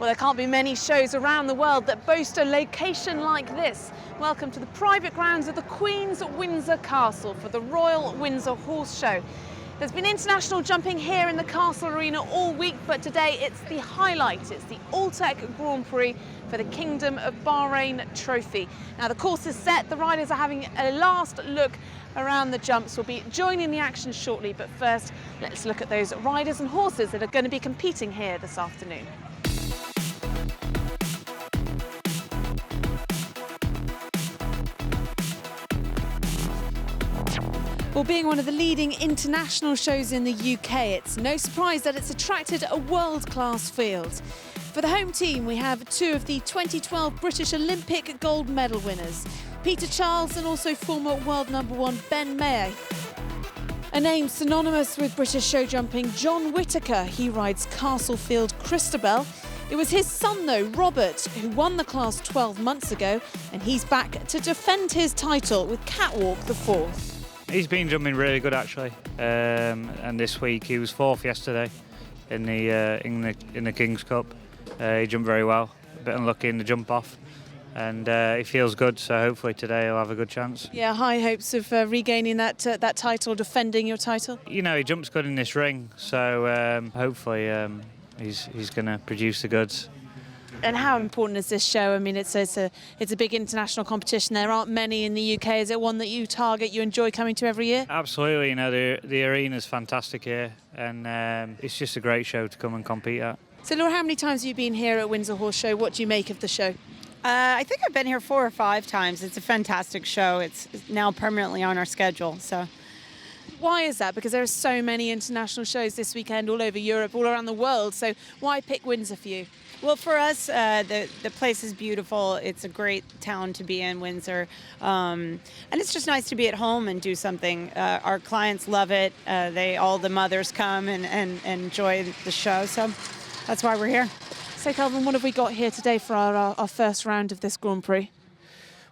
Well, there can't be many shows around the world that boast a location like this. Welcome to the private grounds of the Queen's Windsor Castle for the Royal Windsor Horse Show. There's been international jumping here in the Castle Arena all week, but today it's the highlight. It's the All-Tech Grand Prix for the Kingdom of Bahrain trophy. Now the course is set, the riders are having a last look around the jumps. We'll be joining the action shortly, but first let's look at those riders and horses that are going to be competing here this afternoon. Well, being one of the leading international shows in the UK, it's no surprise that it's attracted a world-class field. For the home team, we have two of the 2012 British Olympic gold medal winners, Peter Charles and also former world #1 Ben May. A name synonymous with British show jumping, John Whittaker. He rides CASTLEFIELD CRISTOBAL. It was his son, though, Robert, who won the class 12 months ago, and he's back to defend his title with CATWALK the fourth. He's been jumping really good actually, and this week he was fourth yesterday in the King's Cup. He jumped very well, a bit unlucky in the jump off, and he feels good. So hopefully today he'll have a good chance. Yeah, high hopes of regaining that title, defending your title. You know, he jumps good in this ring, so hopefully he's going to produce the goods. And how important is this show? I mean, it's a big international competition. There aren't many in the UK. Is it one that you target, you enjoy coming to every year? Absolutely. You know, the arena's fantastic here, and it's just a great show to come and compete at. So, Laura, how many times have you been here at Windsor Horse Show? What do you make of the show? I think I've been here 4 or 5 times. It's a fantastic show. It's now permanently on our schedule. So. Why is that? Because there are so many international shows this weekend all over Europe, all around the world. So why pick Windsor for you? Well, for us, the place is beautiful. It's a great town to be in, Windsor. And it's just nice to be at home and do something. Our clients love it. All the mothers come and enjoy the show. So that's why we're here. So, Kelvin, what have we got here today for our first round of this Grand Prix?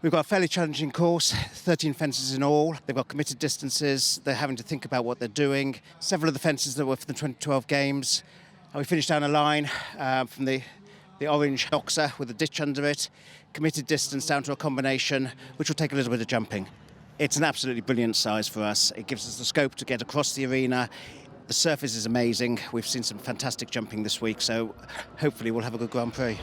We've got a fairly challenging course, 13 fences in all. They've got committed distances. They're having to think about what they're doing. Several of the fences that were for the 2012 games. And we finished down a line from the orange boxer with a ditch under it. Committed distance down to a combination, which will take a little bit of jumping. It's an absolutely brilliant size for us. It gives us the scope to get across the arena. The surface is amazing. We've seen some fantastic jumping this week, so hopefully we'll have a good Grand Prix.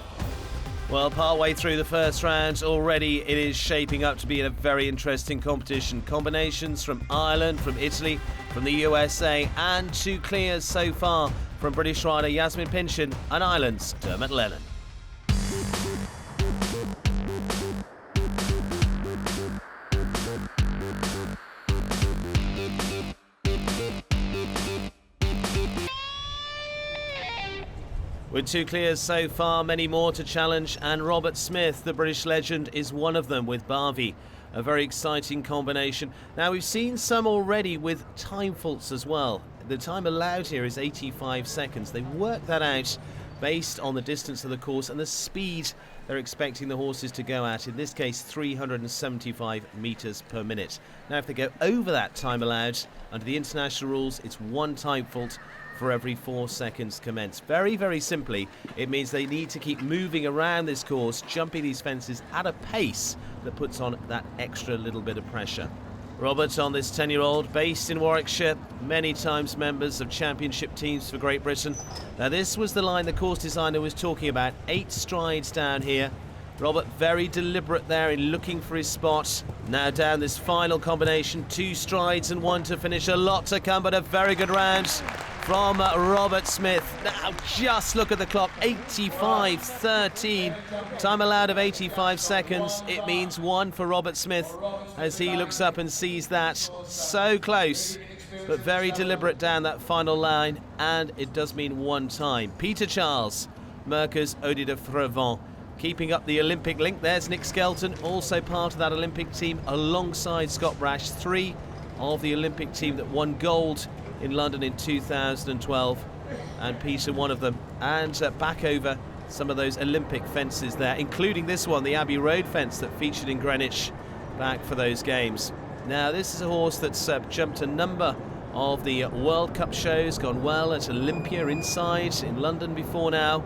Well, partway through the first round already, it is shaping up to be a very interesting competition. Combinations from Ireland, from Italy, from the USA, and 2 clears so far from British rider YAZMIN PINCHEN and Ireland's DERMOTT LENNON. With 2 clears so far, many more to challenge, and Robert Smith, the British legend, is one of them with Barvi. A very exciting combination. Now, we've seen some already with time faults as well. The time allowed here is 85 seconds. They worked that out based on the distance of the course and the speed they're expecting the horses to go at, in this case 375 metres per minute. Now, if they go over that time allowed, under the international rules, it's 1 time fault for every 4 seconds commenced. Very, very simply, it means they need to keep moving around this course, jumping these fences at a pace that puts on that extra little bit of pressure. Robert, on this 10-year-old, based in Warwickshire, many times members of championship teams for Great Britain. Now, this was the line the course designer was talking about, 8 strides down here. Robert very deliberate there in looking for his spot. Now down this final combination, 2 strides and 1 to finish. A lot to come, but a very good round from Robert Smith. Now just look at the clock, 85.13. Time allowed of 85 seconds. It means 1 for Robert Smith as he looks up and sees that. So close, but very deliberate down that final line, and it does mean 1 time. Peter Charles, Mercers Eau de Frevent, keeping up the Olympic link. There's Nick Skelton, also part of that Olympic team alongside Scott Brash, 3 of the Olympic team that won gold in London in 2012, and Peter one of them. And back over some of those Olympic fences there, including this one, the Abbey Road fence that featured in Greenwich back for those games. Now, this is a horse that's jumped a number of the World Cup shows, gone well at Olympia inside in London before now.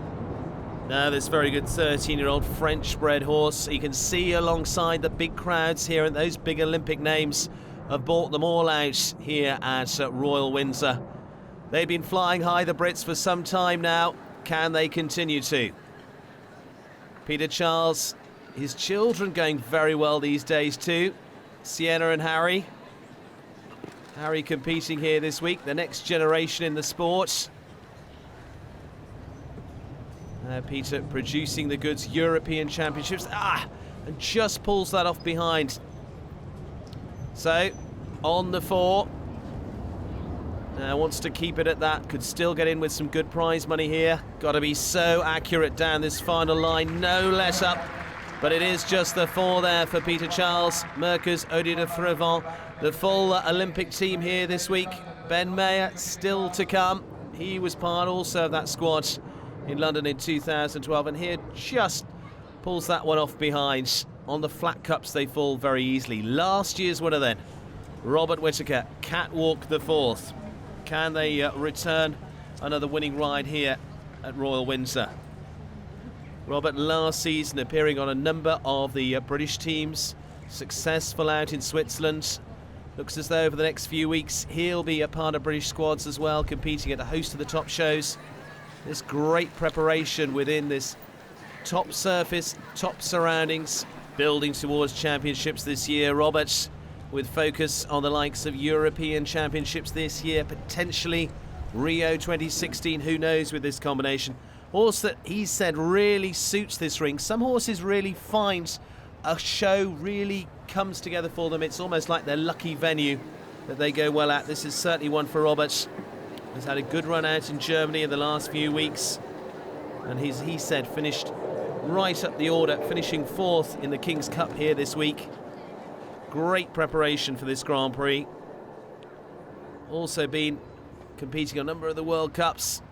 Now this very good 13-year-old French-bred horse, you can see alongside the big crowds here, and those big Olympic names have bought them all out here at Royal Windsor. They've been flying high, the Brits, for some time now. Can they continue to? Peter Charles, his children going very well these days too. Sienna and Harry. Harry competing here this week, the next generation in the sport. Peter producing the goods, European Championships. And just pulls that off behind. So, on the 4. Wants to keep it at that. Could still get in with some good prize money here. Got to be so accurate down this final line. No let up. But it is just the 4 there for Peter Charles. Merkers, Odier de Frevent. The full Olympic team here this week. Ben Mayer still to come. He was part also of that squad in London in 2012. And here just pulls that one off behind. On the flat cups they fall very easily. Last year's winner then, Robert Whittaker, Catwalk the 4th. Can they return another winning ride here at Royal Windsor? Robert last season appearing on a number of the British teams, successful out in Switzerland. Looks as though over the next few weeks he'll be a part of British squads as well, competing at a host of the top shows. This great preparation within this top surface, top surroundings, building towards championships this year. Robert, with focus on the likes of European Championships this year, potentially Rio 2016, who knows with this combination. Horse that he said really suits this ring. Some horses really find a show really comes together for them. It's almost like their lucky venue that they go well at. This is certainly one for Robert. He's had a good run out in Germany in the last few weeks. And he said finished right up the order, finishing 4th in the King's Cup here this week. Great preparation for this Grand Prix. Also been competing on a number of the World Cups.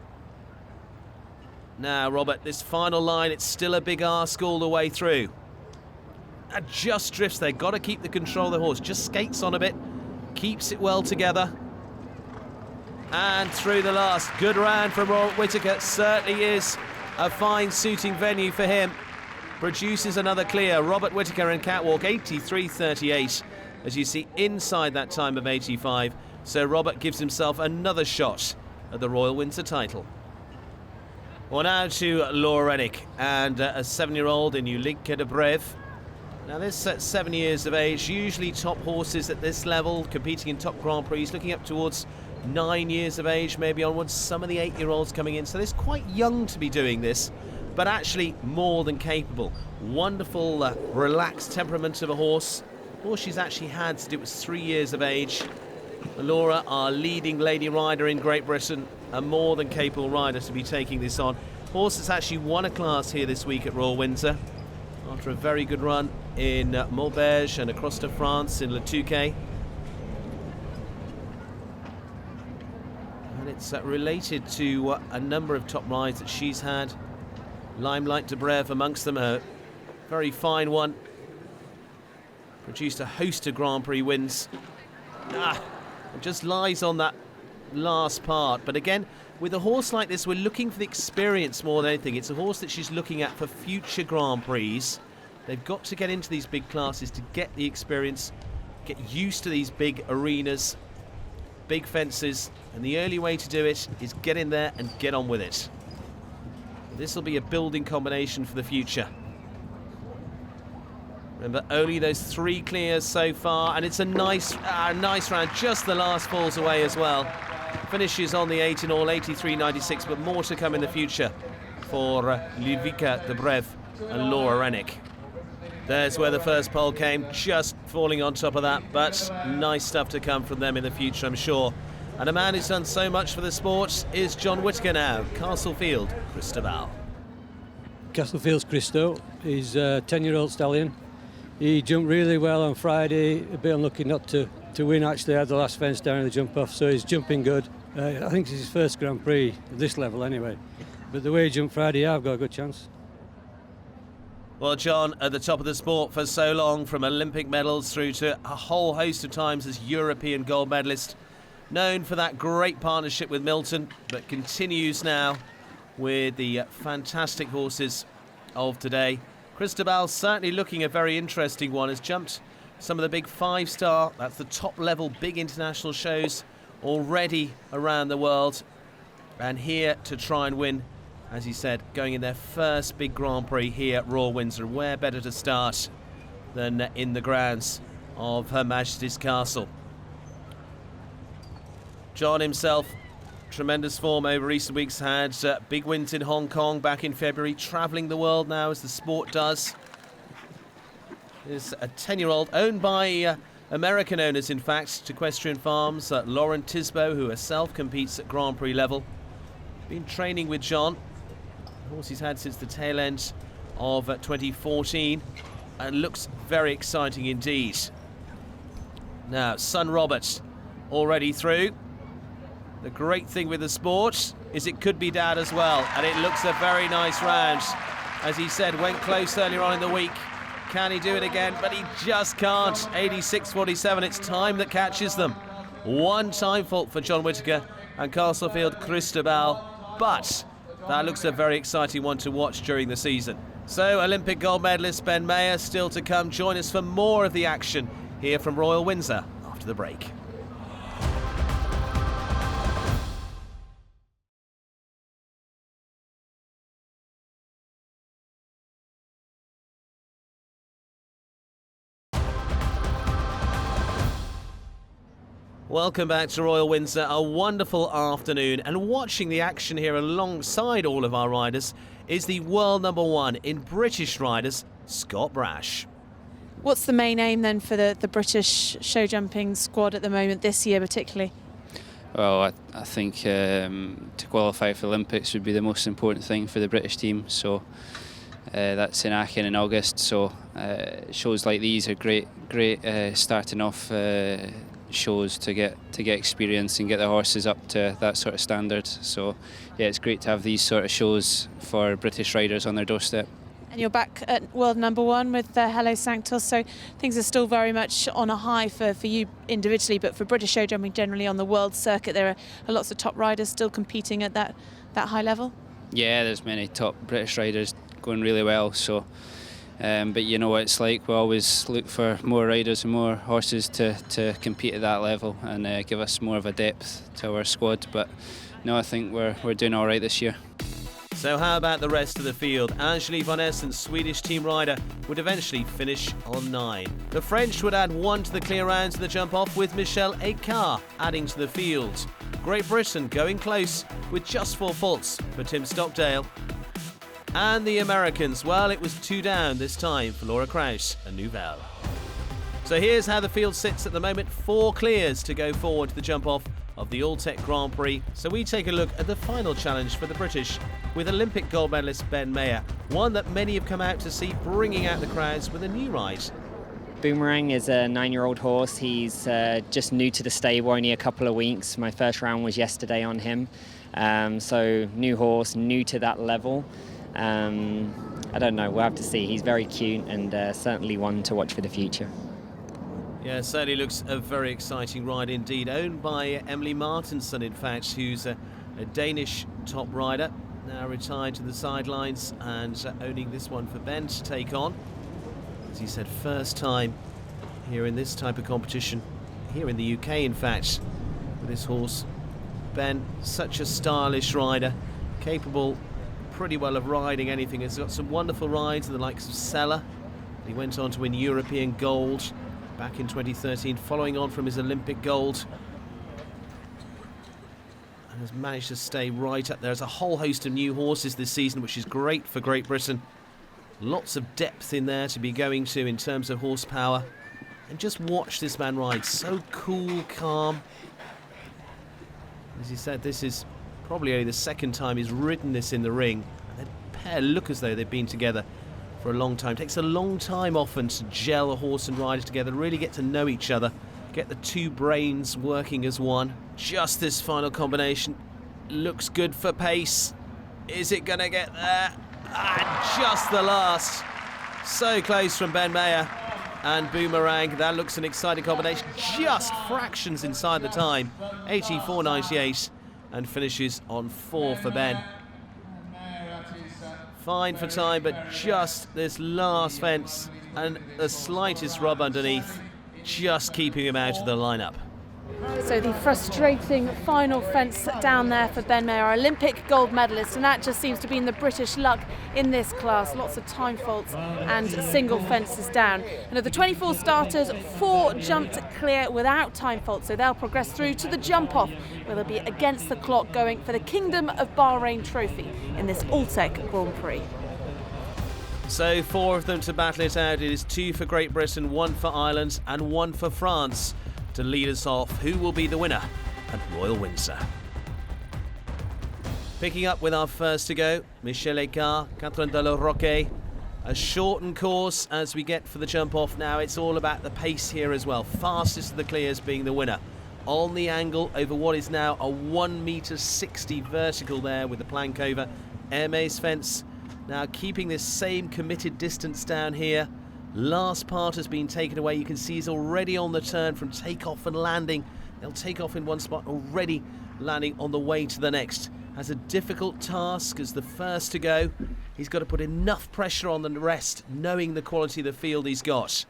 Now, Robert, this final line, it's still a big ask all the way through. And just drifts there. Got to keep the control of the horse. Just skates on a bit. Keeps it well together. And through the last. Good round from Robert Whittaker. Certainly is a fine suiting venue for him. Produces another clear. Robert Whittaker and Catwalk 83.38, as you see inside that time of 85. So Robert gives himself another shot at the Royal Windsor title. Well, now to Laura Rennick and a 7-year-old in Ulrike de Breve. Now this at 7 years of age, usually top horses at this level, competing in top Grand Prix, looking up towards 9 years of age, maybe onwards. Some of the 8-year-olds coming in, so they're quite young to be doing this, but actually more than capable. Wonderful, relaxed temperament of a horse. Horse she's actually had since it was 3 years of age. Laura, our leading lady rider in Great Britain, a more than capable rider to be taking this on. Horse has actually won a class here this week at Royal Windsor after a very good run in Maubeuge and across to France in Le Touquet. And it's related to a number of top rides that she's had. Limelight de Breve amongst them, a very fine one. Produced a host of Grand Prix wins. It just lies on that last part. But again, with a horse like this, we're looking for the experience more than anything. It's a horse that she's looking at for future Grand Prix. They've got to get into these big classes to get the experience, get used to these big arenas, big fences, and the only way to do it is get in there and get on with it. This will be a building combination for the future. Remember, only those 3 clears so far, and it's a nice round. Just the last falls away as well. Finishes on the 8 in all, 83.96, but more to come in the future for Ulrike de Breve and Laura Rennick. There's where the first pole came, just falling on top of that, but nice stuff to come from them in the future, I'm sure. And a man who's done so much for the sport is John Whittaker now. Castlefield, CRISTOBAL. Castlefield's Christo. He's a 10-year-old stallion. He jumped really well on Friday, a bit unlucky not to win actually, had the last fence down in the jump off, so he's jumping good. I think it's his first Grand Prix at this level anyway. But the way he jumped Friday, I've got a good chance. Well, John, at the top of the sport for so long, from Olympic medals through to a whole host of times as European gold medalist, known for that great partnership with Milton, but continues now with the fantastic horses of today. CRISTOBAL certainly looking a very interesting one. Has jumped some of the big 5-star, that's the top level big international shows already around the world. And here to try and win, as he said, going in their first big Grand Prix here at Royal Windsor. Where better to start than in the grounds of Her Majesty's Castle. John himself, tremendous form over recent weeks, had big wins in Hong Kong back in February, travelling the world now as the sport does. Is a 10-year-old owned by American owners, in fact, Equestrian Farms. Lauren Tisbo, who herself competes at Grand Prix level. Been training with John, the horse he's had since the tail end of 2014, and looks very exciting indeed. Now, son Robert already through. The great thing with the sport is it could be dad as well, and it looks a very nice round. As he said, went close earlier on in the week. Can he do it again? But he just can't. 86.47, it's time that catches them. One time fault for John Whittaker and Castlefield CRISTOBAL, but that looks a very exciting one to watch during the season. So Olympic gold medalist Ben Mayer still to come. Join us for more of the action here from Royal Windsor after the break. Welcome back to Royal Windsor. A wonderful afternoon, and watching the action here alongside all of our riders is the world #1 in British riders, Scott Brash. What's the main aim then for the British show jumping squad at the moment, this year particularly? Well, I think to qualify for Olympics would be the most important thing for the British team. So that's in Aachen in August. So shows like these are great starting off shows to get experience and get the horses up to that sort of standard. So yeah, it's great to have these sort of shows for British riders on their doorstep. And you're back at world #1 with Hello Sanctos, so things are still very much on a high for you individually, but for British show jumping generally on the world circuit, there are lots of top riders still competing at that high level. Yeah, there's many top British riders going really well. So but you know what it's like, we always look for more riders and more horses to compete at that level and give us more of a depth to our squad. But no, I think we're doing all right this year. So how about the rest of the field? Angelique Von Essen, Swedish team rider, would eventually finish on 9. The French would add 1 to the clear rounds in the jump-off, with Michel Ecart adding to the field. Great Britain going close with just 4 faults for Tim Stockdale. And the Americans, well, it was 2 down this time for Laura Kraus and Nouvelle. So here's how the field sits at the moment. 4 clears to go forward to the jump-off of the All-Tech Grand Prix. So we take a look at the final challenge for the British with Olympic gold medalist Ben Mayer, one that many have come out to see, bringing out the crowds with a new ride. Boomerang is a 9-year-old horse. He's just new to the stable, only a couple of weeks. My first round was yesterday on him. So new horse, new to that level. I don't know, we'll have to see. He's very cute and certainly one to watch for the future. Yeah, certainly looks a very exciting ride indeed. Owned by Emily Martinson, in fact, who's a Danish top rider, now retired to the sidelines and owning this one for Ben to take on. As he said, first time here in this type of competition, here in the UK, in fact, with this horse. Ben, such a stylish rider, capable pretty well of riding anything. He's got some wonderful rides in the likes of Sella. He went on to win European gold back in 2013, following on from his Olympic gold, and has managed to stay right up there. There's a whole host of new horses this season, which is great for Great Britain. Lots of depth in there to be going to in terms of horsepower. And just watch this man ride, so cool, calm. As he said, this is probably only the second time he's ridden this in the ring. And the pair look as though they've been together for a long time. It takes a long time often to gel a horse and rider together, really get to know each other, get the 2 brains working as one. Just this final combination looks good for pace. Is it going to get there? Just the last. So close from Ben Mayer and Boomerang. That looks an exciting combination. Just fractions inside the time. 84.98 and finishes on 4 for Ben. Fine for time, but just this last fence and the slightest rub underneath, just keeping him out of the lineup. So the frustrating final fence down there for Ben May, our Olympic gold medalist, and that just seems to be in the British luck in this class. Lots of time faults and single fences down. And of the 24 starters, 4 jumped clear without time faults, so they'll progress through to the jump-off, where they'll be against the clock going for the Kingdom of Bahrain trophy in this Alltech Grand Prix. So 4 of them to battle it out. It is 2 for Great Britain, 1 for Ireland and 1 for France to lead us off. Who will be the winner at Royal Windsor? Picking up with our first to go, Michel Ecart, Catherine de la Roque. A shortened course as we get for the jump off now. It's all about the pace here as well. Fastest of the clears being the winner. On the angle over what is now a 1.60 metre vertical there with the plank over. Hermes fence. Now keeping this same committed distance down here. Last part has been taken away. You can see he's already on the turn from takeoff and landing. They'll take off in one spot, already landing on the way to the next. Has a difficult task as the first to go. He's got to put enough pressure on the rest, knowing the quality of the field he's got.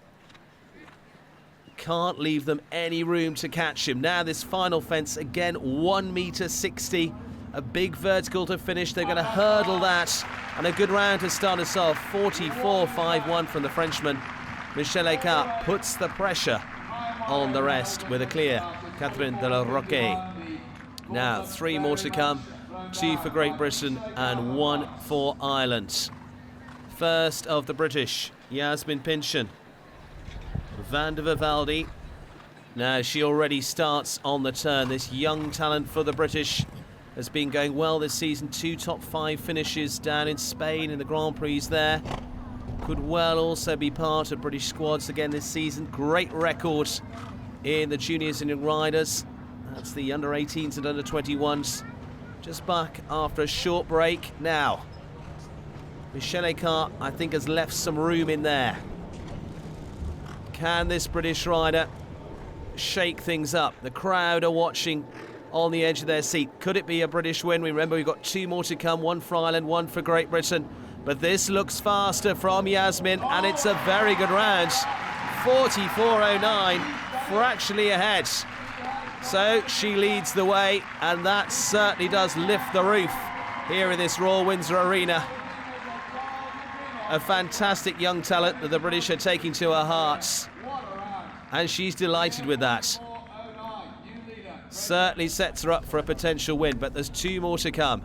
Can't leave them any room to catch him. Now this final fence, again 1.60 metre. A big vertical to finish. They're going to hurdle that. And a good round to start us off. 44.51 from the Frenchman. Michel Ecart puts the pressure on the rest with a clear. Catherine de la Roque. Now 3 more to come. 2 for Great Britain and 1 for Ireland. First of the British, YAZMIN PINCHEN. Van der Vivaldi. Now she already starts on the turn. This young talent for the British has been going well this season. 2 top 5 finishes down in Spain in the Grand Prix there. Could well also be part of British squads again this season. Great record in the juniors and young riders. That's the under 18s and under 21s. Just back after a short break. Now, Michel Ecart, I think, has left some room in there. Can this British rider shake things up? The crowd are watching on the edge of their seat. Could it be a British win? Remember, we've got 2 more to come, 1 for Ireland, 1 for Great Britain. But this looks faster from YAZMIN, and it's a very good round. 44.09, fractionally ahead. So she leads the way, and that certainly does lift the roof here in this Royal Windsor Arena. A fantastic young talent that the British are taking to her hearts, and she's delighted with that. Certainly sets her up for a potential win, but there's 2 more to come.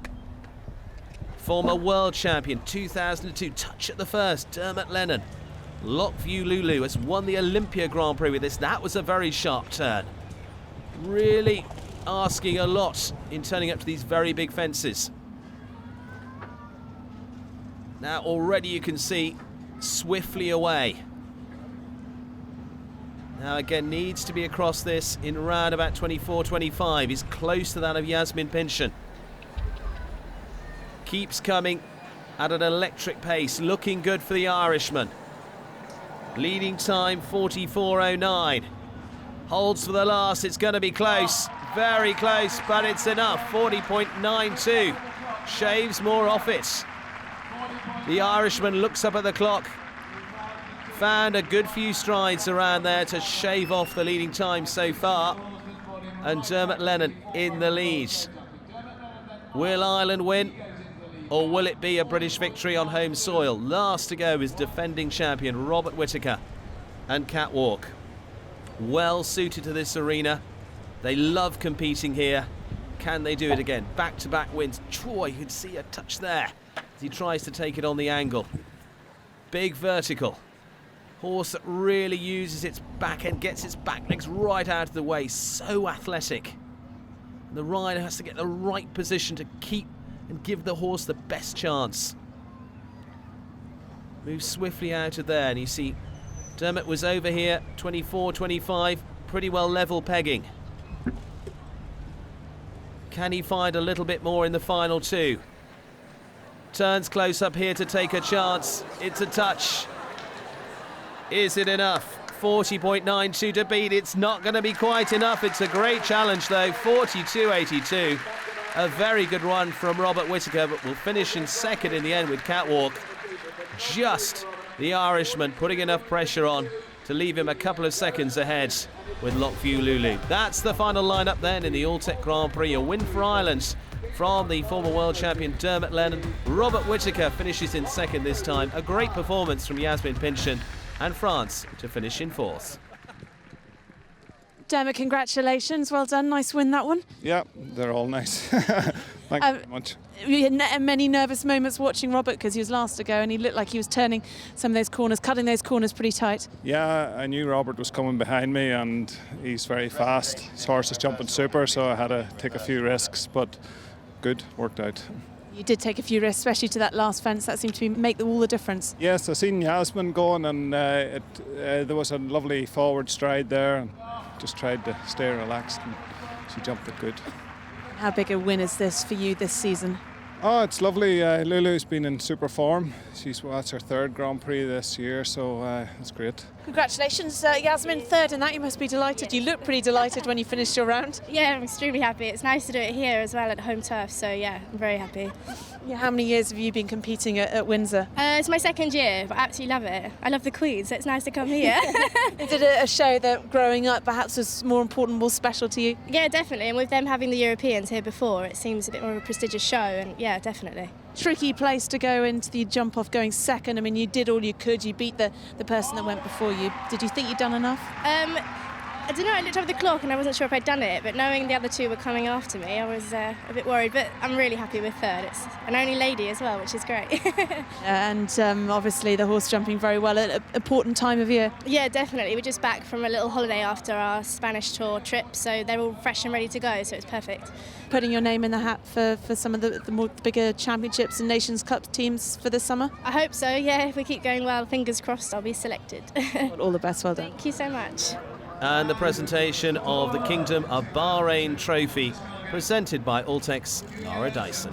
Former world champion 2002, touch at the first, Dermot Lennon. LOUGHVIEW LOULOU has won the Olympia Grand Prix with this. That was a very sharp turn. Really asking a lot in turning up to these very big fences. Now already you can see swiftly away. Now again, needs to be across this in around about 24-25. He's close to that of YAZMIN PINCHEN. Keeps coming at an electric pace, looking good for the Irishman. Leading time 44.09. Holds for the last, it's going to be close. Very close, but it's enough. 40.92. Shaves more off it. The Irishman looks up at the clock. Found a good few strides around there to shave off the leading time so far. And Dermot Lennon in the lead. Will Ireland win? Or will it be a British victory on home soil? Last to go is defending champion Robert Whittaker and CATWALK. Well suited to this arena. They love competing here. Can they do it again? Back-to-back wins. Troy, you can see a touch there as he tries to take it on the angle. Big vertical. Horse that really uses its back end, gets its back legs right out of the way. So athletic. And the rider has to get the right position to keep and give the horse the best chance. Moves swiftly out of there, and you see Dermot was over here, 24-25, pretty well level pegging. Can he find a little bit more in the final 2? Turns close up here to take a chance. It's a touch. Is it enough? 40.92 to beat. It's not going to be quite enough. It's a great challenge though. 42.82. A very good run from Robert Whittaker, but will finish in second in the end with CATWALK. Just the Irishman putting enough pressure on to leave him a couple of seconds ahead with LOUGHVIEW LOULOU. That's the final lineup then in the Alltech Grand Prix. A win for Ireland from the former world champion Dermot Lennon. Robert Whittaker finishes in second this time. A great performance from YAZMIN PINCHEN, and France to finish in fourth. Dermot, congratulations. Well done. Nice win, that one. Yeah, they're all nice. Thank you very much. You had many nervous moments watching Robert because he was last to go and he looked like he was turning some of those corners, cutting those corners pretty tight. Yeah, I knew Robert was coming behind me and he's very fast. His horse is jumping super, so I had to take a few risks, but good, worked out. You did take a few risks, especially to that last fence. That seemed to make all the difference. Yes, I seen YAZMIN going and there was a lovely forward stride there. And just tried to stay relaxed and she jumped it good. How big a win is this for you this season? Oh, it's lovely. Lulu's been in super form. That's her third Grand Prix this year, so it's great. Congratulations, YAZMIN, third in that. You must be delighted. You look pretty delighted when you finished your round. Yeah, I'm extremely happy. It's nice to do it here as well at home turf, so yeah, I'm very happy. Yeah, how many years have you been competing at Windsor? It's my second year, but I absolutely love it. I love the Queen, so it's nice to come here. Is it a show that growing up perhaps was more important, more special to you? Yeah, definitely, and with them having the Europeans here before, it seems a bit more of a prestigious show, and yeah, definitely. Tricky place to go into the jump off going second. I mean, you did all you could. You beat the person that went before you. Did you think you'd done enough? I don't know, I looked over the clock and I wasn't sure if I'd done it, but knowing the other two were coming after me, I was a bit worried, but I'm really happy with third. It's an only lady as well, which is great. And obviously the horse jumping very well at an important time of year. Yeah, definitely. We're just back from a little holiday after our Spanish tour trip, so they're all fresh and ready to go, so it's perfect. Putting your name in the hat for some of the more bigger championships and Nations Cup teams for this summer? I hope so, yeah. If we keep going well, fingers crossed, I'll be selected. All the best, well done. Thank you so much. And the presentation of the Kingdom of Bahrain trophy presented by Alltech's Lara Dyson.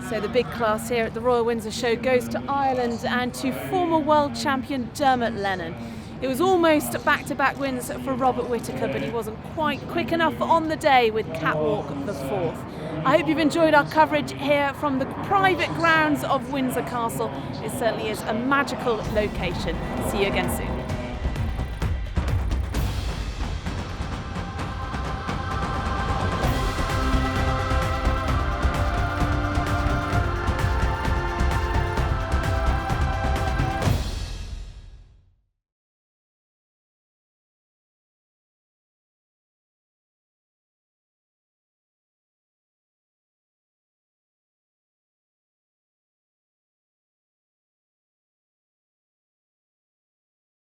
So the big class here at the Royal Windsor Show goes to Ireland and to former world champion Dermot Lennon. It was almost back-to-back wins for Robert Whittaker, but he wasn't quite quick enough on the day with CATWALK the fourth. I hope you've enjoyed our coverage here from the private grounds of Windsor Castle. It certainly is a magical location. See you again soon.